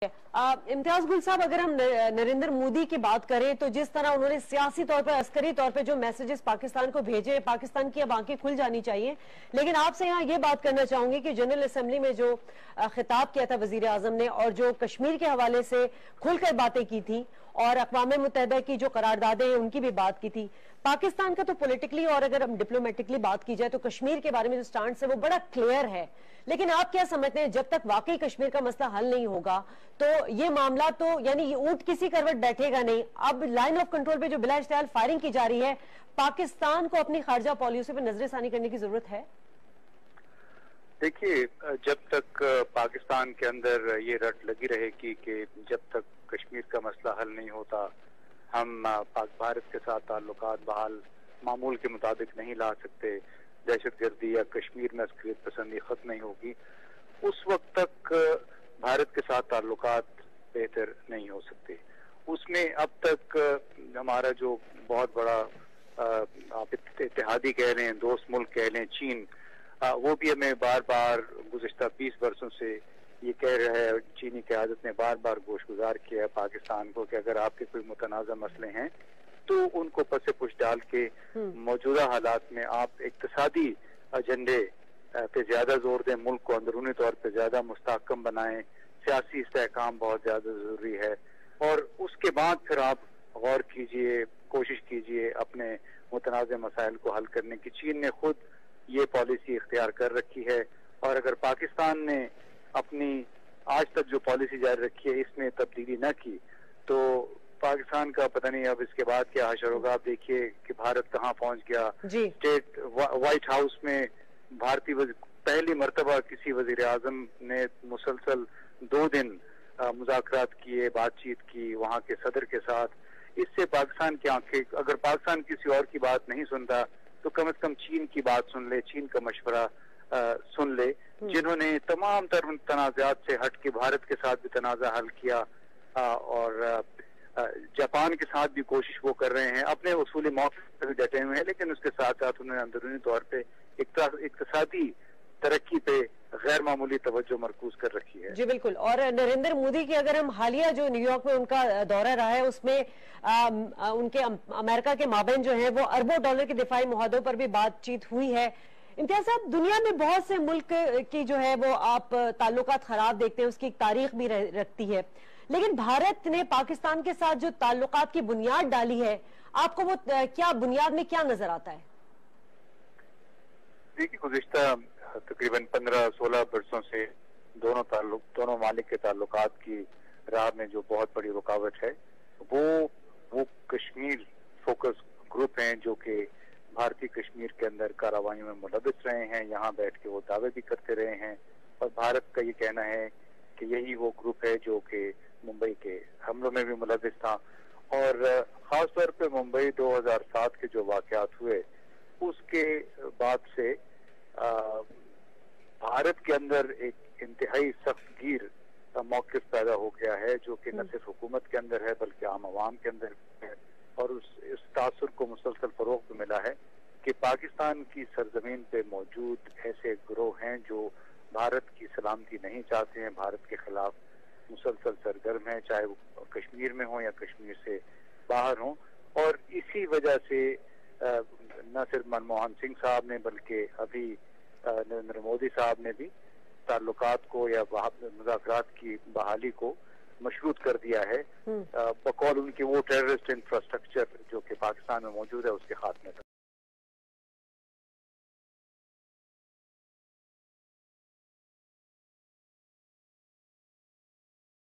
इम्तियाज गुल साहब, अगर हम नरेंद्र मोदी की बात करें तो जिस तरह उन्होंने सियासी तौर पर, अस्करी तौर पर जो मैसेजेस पाकिस्तान को भेजे, पाकिस्तान की अब आंखें खुल जानी चाहिए। लेकिन आपसे यहाँ ये बात करना चाहूंगी कि जनरल असेंबली में जो खिताब किया था वजीर आजम ने, और जो कश्मीर के हवाले से खुलकर बातें की थी और अक़वाम मुत्तहिदा की जो करारदादें हैं उनकी भी बात की थी, पाकिस्तान का तो पॉलिटिकली और अगर हम डिप्लोमेटिकली बात की जाए तो कश्मीर के बारे में जो स्टैंड है वो बड़ा क्लियर है। लेकिन आप क्या समझते हैं, जब तक वाकई कश्मीर का मसला हल नहीं होगा तो ये मामला तो यानी ये ऊंट किसी करवट बैठेगा नहीं। अब लाइन ऑफ कंट्रोल पे जो बिला इश्तिहाल फायरिंग की जा रही है, पाकिस्तान को अपनी खारजा पॉलिसी पे नजरसानी करने की जरूरत है। देखिए, जब तक पाकिस्तान के अंदर ये रट लगी रहेगी कि जब तक कश्मीर का मसला हल नहीं होता हम पाक भारत के साथ ताल्लुकात बहाल मामूल के मुताबिक नहीं ला सकते, दहशतगर्दी या कश्मीर में अस्करियत पसंदी खत्म नहीं होगी, उस वक्त तक भारत के साथ ताल्लुकात बेहतर नहीं हो सकते। उसमें अब तक हमारा जो बहुत बड़ा आप इत्तेहादी कह रहे हैं, दोस्त मुल्क कह रहे हैं, चीन, वो भी हमें बार बार गुज़िश्ता 20 वर्षों से ये कह रहा है, चीनी क़यादत ने बार बार गोशगुजार किया है पाकिस्तान को कि अगर आपके कोई मुतनाज़ा मसले हैं तो उनको पसे पुश डाल के मौजूदा हालात में आप इक्तिसादी एजेंडे पे ज्यादा जोर दें, मुल्क को अंदरूनी तौर पे ज्यादा मुस्तहकम बनाएं, सियासी इस्तेहकाम बहुत ज्यादा जरूरी है, और उसके बाद फिर आप गौर कीजिए, कोशिश कीजिए अपने मुतनाज़ मसाइल को हल करने की। चीन ने खुद ये पॉलिसी इख्तियार कर रखी है, और अगर पाकिस्तान ने अपनी आज तक जो पॉलिसी जारी रखी है इसमें तब्दीली न की तो पाकिस्तान का पता नहीं अब इसके बाद क्या हशर होगा। आप देखिए कि भारत कहाँ पहुंच गया। स्टेट व्हाइट हाउस में भारतीय पहली मर्तबा किसी वजीर आजम ने मुसलसल 2 दिन मुज़ाकरात किए, बातचीत की वहाँ के सदर के साथ। इससे पाकिस्तान की आंखें, अगर पाकिस्तान किसी और की बात नहीं सुनता तो कम से कम चीन की बात सुन ले, चीन का मशवरा सुन ले, जिन्होंने तमाम तनाज़ात से हट के भारत के साथ भी तनाज़ा हल किया, और जापान के साथ भी कोशिश वो कर रहे हैं, अपने उसूली मौक़िफ़ पे डटे हुए हैं, लेकिन उसके साथ साथ उन्होंने अंदरूनी तौर पे इक़्तिसादी तरक्की पे गैर मामूली तवज्जो मरकूज कर रखी है। जी बिल्कुल। और नरेंद्र मोदी की अगर हम हालिया जो न्यूयॉर्क में उनका दौरा रहा है उसमें उनके अमेरिका के माबैन जो है वो अरबों डॉलर के दिफाई मुआहदों पर भी बातचीत हुई है। इम्तियाज साहब, दुनिया में बहुत से मुल्क की जो है वो आप ताल्लुकात खराब देखते हैं, उसकी एक तारीख भी रखती है, लेकिन भारत ने पाकिस्तान के साथ जो ताल्लुकात की बुनियाद डाली है, आपको वो क्या बुनियाद में क्या नजर आता है? देखिए, गुज़िश्ता तकरीबन 15-16 वर्षों से दोनों मालिक के ताल्लुकात की राह में जो बहुत बड़ी रुकावट है वो कश्मीर फोकस ग्रुप हैं, जो कि भारतीय कश्मीर के अंदर कार्रवाइयों में मुलव्वस रहे हैं, यहाँ बैठ के वो दावे भी करते रहे हैं, और भारत का ये कहना है कि यही वो ग्रुप है जो कि मुंबई के हमलों में भी मुलव्वस था। और खास तौर पे मुंबई 2007 के जो वाकयात हुए उसके बाद से भारत के अंदर एक इंतहाई सख्तगीर मौक़िफ़ पैदा हो गया है, जो कि न सिर्फ हुकूमत के अंदर है बल्कि आम आवाम के अंदर है, और उस तासुर को मुसलसल फरोग़ भी मिला है कि पाकिस्तान की सरजमीन पे मौजूद ऐसे गिरोह हैं जो भारत की सलामती नहीं चाहते हैं, भारत के खिलाफ मुसलसल सरगर्म है, चाहे वो कश्मीर में हो या कश्मीर से बाहर हो। और इसी वजह से न सिर्फ मनमोहन सिंह साहब ने बल्कि अभी नरेंद्र मोदी साहब ने भी ताल्लुकात को या मुज़ाकरात की बहाली को मशरूत कर दिया है, बकौल उनके वो टेररिस्ट इंफ्रास्ट्रक्चर जो कि पाकिस्तान में मौजूद है उसके खात्मे तक।